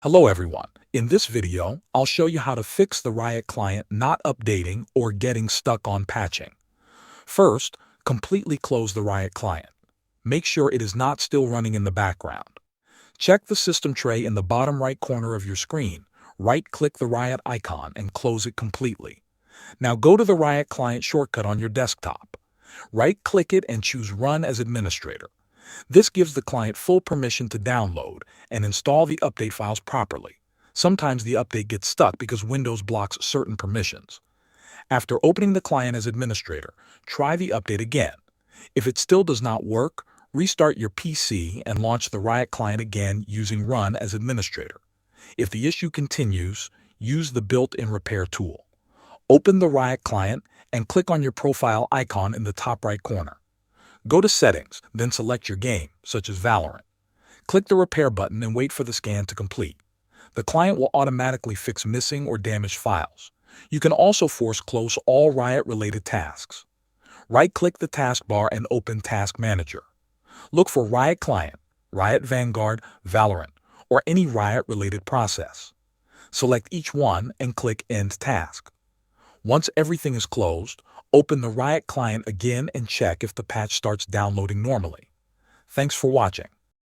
Hello everyone. In this video, I'll show you how to fix the Riot client not updating or getting stuck on patching. First, completely close the Riot client. Make sure it is not still running in the background. Check the system tray in the bottom right corner of your screen. Right-click the Riot icon and close it completely. Now go to the Riot client shortcut on your desktop. Right-click it and choose Run as Administrator. This gives the client full permission to download and install the update files properly. Sometimes the update gets stuck because Windows blocks certain permissions. After opening the client as administrator, try the update again. If it still does not work, restart your PC and launch the Riot client again using Run as administrator. If the issue continues, use the built-in repair tool. Open the Riot client and click on your profile icon in the top right corner. Go to Settings, then select your game, such as Valorant. Click the Repair button and wait for the scan to complete. The client will automatically fix missing or damaged files. You can also force close all Riot-related tasks. Right-click the taskbar and open Task Manager. Look for Riot Client, Riot Vanguard, Valorant, or any Riot-related process. Select each one and click End Task. Once everything is closed, open the Riot client again and check if the patch starts downloading normally. Thanks for watching.